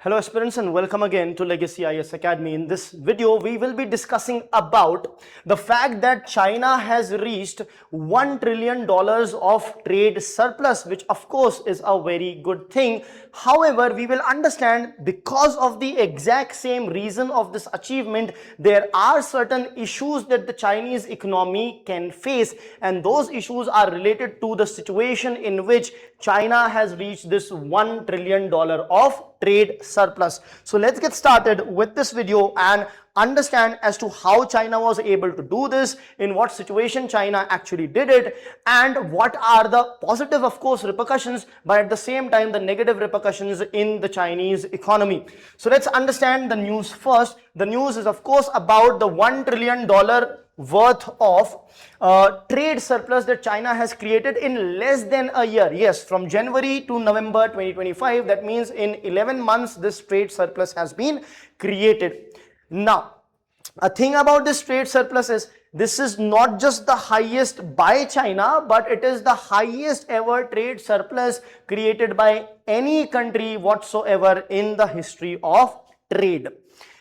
Hello aspirants and welcome again to Legacy IAS Academy. In this video, we will be discussing about the fact that China has reached $1 trillion of trade surplus, which of course is a very good thing. However, we will understand because of the exact same reason of this achievement, there are certain issues that the Chinese economy can face, and those issues are related to the situation in which China has reached this $1 trillion of trade surplus. So let's get started with this video and understand as to how China was able to do this, in what situation China actually did it, and what are the positive, of course, repercussions, but at the same time the negative repercussions in the Chinese economy. So let's understand the news first. The news is of course about the $1 trillion worth of trade surplus that China has created in less than a year. Yes, from January to November 2025, that means in 11 months this trade surplus has been created. Now, a thing about this trade surplus is this is not just the highest by China, but it is the highest ever trade surplus created by any country whatsoever in the history of trade.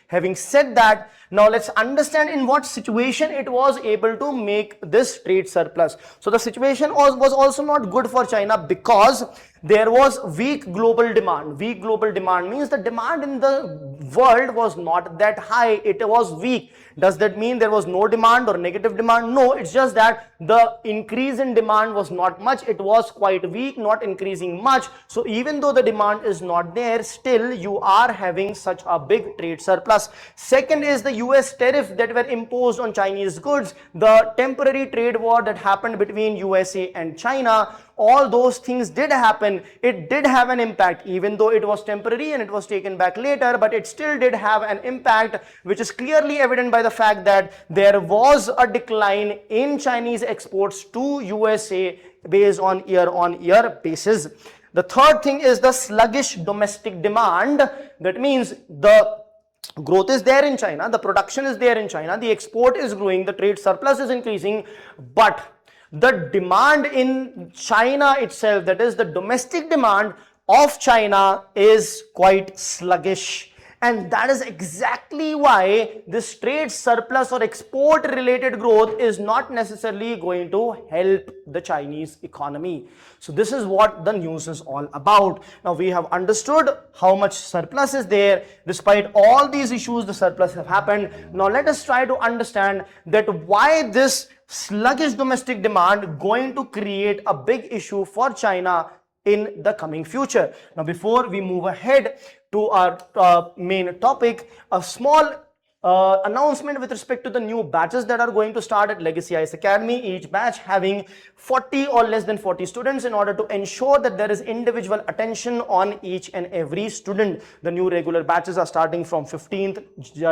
Having said that, now let's understand in what situation it was able to make this trade surplus. So the situation was also not good for China because there was weak global demand. Weak global demand means the demand in the world was not that high, it was weak. Does that mean there was no demand or negative demand? No, it's just that the increase in demand was not much, it was quite weak, not increasing much. So even though the demand is not there, still you are having such a big trade surplus. Second is the US tariff that were imposed on Chinese goods, the temporary trade war that happened between USA and China. All those things did happen. It did have an impact, even though it was temporary and it was taken back later, but it still did have an impact, which is clearly evident by the fact that there was a decline in Chinese exports to USA based on year basis. The third thing is the sluggish domestic demand. That means the growth is there in China, the production is there in China, the export is growing, the trade surplus is increasing, but the demand in China itself, that is the domestic demand of China, is quite sluggish. And that is exactly why this trade surplus or export related growth is not necessarily going to help the Chinese economy. So this is what the news is all about. Now we have understood how much surplus is there. Despite all these issues, the surplus have happened. Now let us try to understand that why this sluggish domestic demand going to create a big issue for China in the coming future. Now before we move ahead to our main topic, a small announcement with respect to the new batches that are going to start at Legacy IAS Academy, each batch having 40 or less than 40 students, in order to ensure that there is individual attention on each and every student. The new regular batches are starting from 15th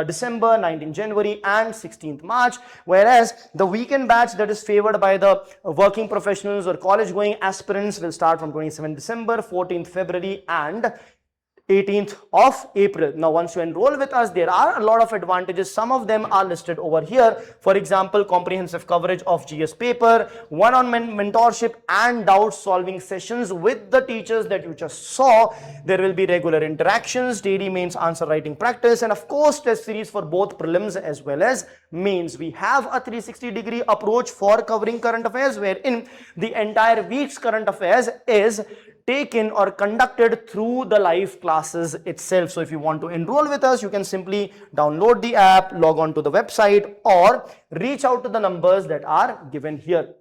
December, 19th January and 16th March, whereas the weekend batch that is favored by the working professionals or college going aspirants will start from 27th December, 14th February and 18th of April. Now once you enroll with us, there are a lot of advantages. Some of them are listed over here. For example, comprehensive coverage of GS paper, one-on-one mentorship and doubt solving sessions with the teachers that you just saw. There will be regular interactions, daily mains answer writing practice, and of course test series for both prelims as well as mains. We have a 360-degree approach for covering current affairs, wherein the entire week's current affairs is taken or conducted through the live classes itself. So if you want to enroll with us, you can simply download the app, log on to the website, or reach out to the numbers that are given here.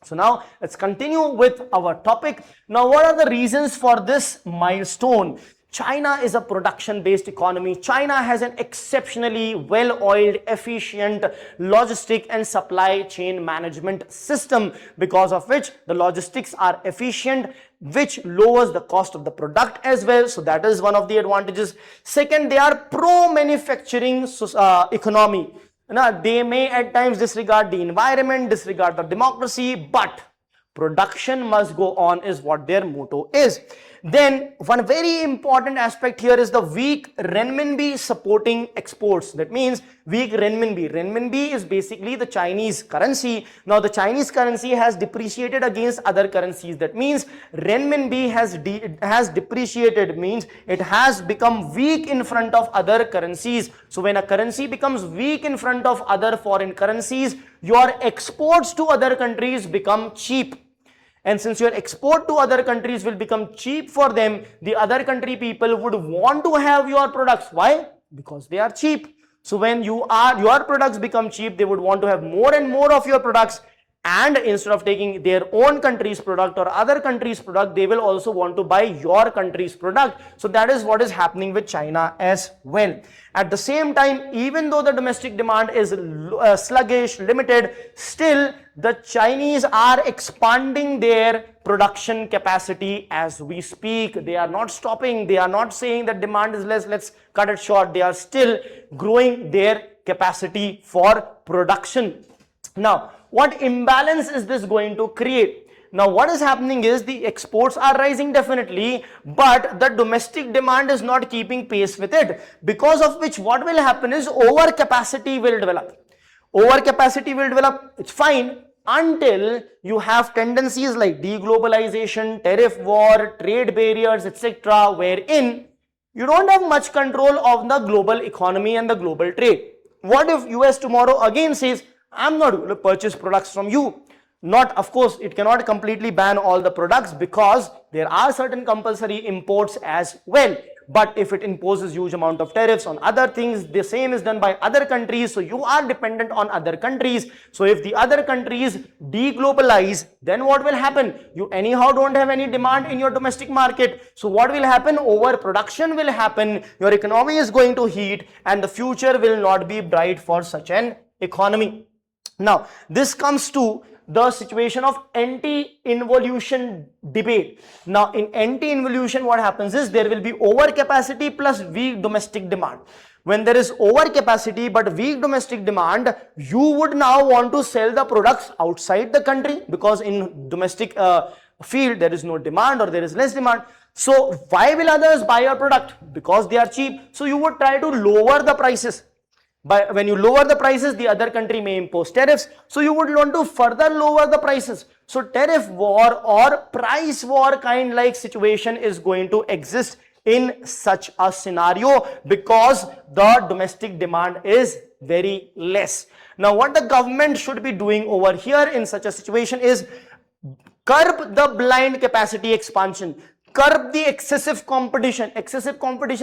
So now let's continue with our topic. Now, what are the reasons for this milestone? China is a production-based economy. China has an exceptionally well-oiled, efficient logistic and supply chain management system, because of which the logistics are efficient, which lowers the cost of the product as well. So that is one of the advantages. Second, they are pro-manufacturing economy. Now, they may at times disregard the environment, disregard the democracy, but production must go on is what their motto is. Then one very important aspect here is the weak renminbi supporting exports. That means weak renminbi. Renminbi is basically the Chinese currency. Now the Chinese currency has depreciated against other currencies. That means renminbi has depreciated, means it has become weak in front of other currencies. So when a currency becomes weak in front of other foreign currencies, your exports to other countries become cheap. And since your export to other countries will become cheap for them, the other country people would want to have your products. Why? Because they are cheap. So when your products become cheap, they would want to have more and more of your products, and instead of taking their own country's product or other country's product, they will also want to buy your country's product. So that is what is happening with China as well. At the same time, even though the domestic demand is sluggish, limited, still the Chinese are expanding their production capacity as we speak. They are not stopping. They are not saying that demand is less, let's cut it short. They are still growing their capacity for production. Now, what imbalance is this going to create? Now, what is happening is the exports are rising definitely, but the domestic demand is not keeping pace with it, because of which what will happen is overcapacity will develop. Overcapacity will develop, it's fine, until you have tendencies like deglobalization, tariff war, trade barriers, etc., wherein you don't have much control of the global economy and the global trade. What if US tomorrow again says, I'm not going to purchase products from you? Not, of course, it cannot completely ban all the products because there are certain compulsory imports as well. But if it imposes huge amount of tariffs on other things, the same is done by other countries. So you are dependent on other countries. So if the other countries deglobalize, then what will happen? You anyhow don't have any demand in your domestic market. So what will happen? Overproduction will happen. Your economy is going to heat and the future will not be bright for such an economy. Now, this comes to the situation of anti-involution debate. Now, in anti-involution, what happens is there will be overcapacity plus weak domestic demand. When there is overcapacity but weak domestic demand, you would now want to sell the products outside the country because in domestic field there is no demand or there is less demand. So, why will others buy your product? Because they are cheap. So, you would try to lower the prices. But when you lower the prices, the other country may impose tariffs. So you would want to further lower the prices. So tariff war or price war kind like situation is going to exist in such a scenario because the domestic demand is very less. Now what the government should be doing over here in such a situation is curb the blind capacity expansion. Curb the excessive competition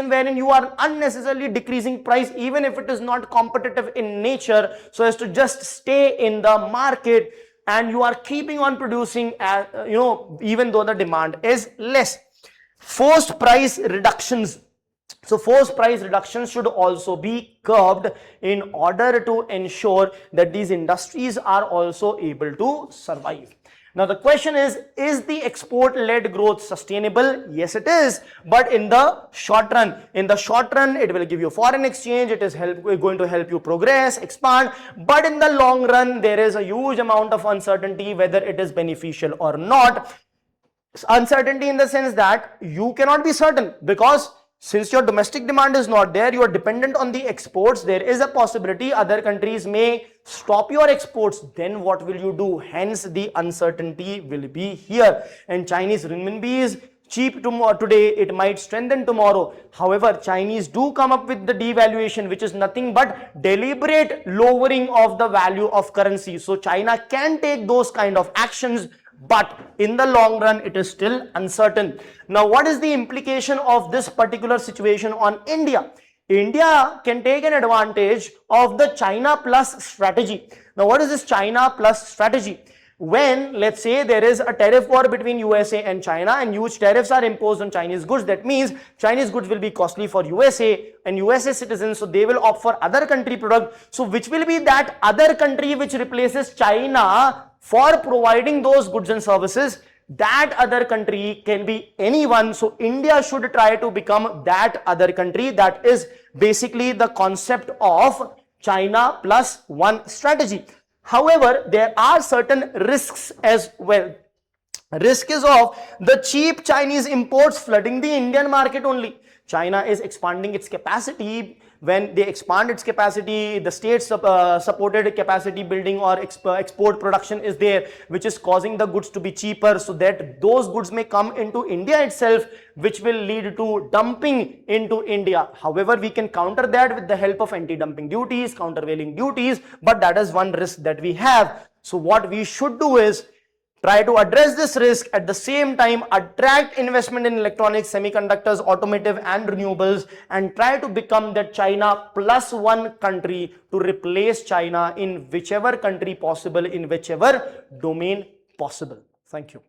wherein you are unnecessarily decreasing price even if it is not competitive in nature, so as to just stay in the market, and you are keeping on producing even though the demand is less. Forced price reductions. So forced price reductions should also be curbed in order to ensure that these industries are also able to survive. Now the question is the export-led growth sustainable? Yes, it is. But in the short run, it will give you foreign exchange. It is going to help you progress, expand. But in the long run, there is a huge amount of uncertainty whether it is beneficial or not. Uncertainty in the sense that you cannot be certain because since your domestic demand is not there, you are dependent on the exports. There is a possibility other countries may stop your exports. Then what will you do? Hence the uncertainty will be here. And Chinese renminbi is cheap today, it might strengthen tomorrow. However, Chinese do come up with the devaluation, which is nothing but deliberate lowering of the value of currency. So China can take those kind of actions, but in the long run it is still uncertain. Now what is the implication of this particular situation on India? India can take an advantage of the China plus strategy. Now what is this China plus strategy? When let's say there is a tariff war between USA and China and huge tariffs are imposed on Chinese goods, that means Chinese goods will be costly for USA and USA citizens, so they will opt for other country product. So which will be that other country which replaces China for providing those goods and services? That other country can be anyone. So India should try to become that other country. That is basically the concept of China plus one strategy. However, there are certain risks as well. Risk is of the cheap Chinese imports flooding the Indian market only. China is expanding its capacity. When they expand its capacity, the state supported capacity building or export production is there, which is causing the goods to be cheaper, so that those goods may come into India itself, which will lead to dumping into India. However, we can counter that with the help of anti-dumping duties, countervailing duties, but that is one risk that we have. So what we should do is try to address this risk, at the same time attract investment in electronics, semiconductors, automotive and renewables, and try to become that China plus one country to replace China in whichever country possible, in whichever domain possible. Thank you.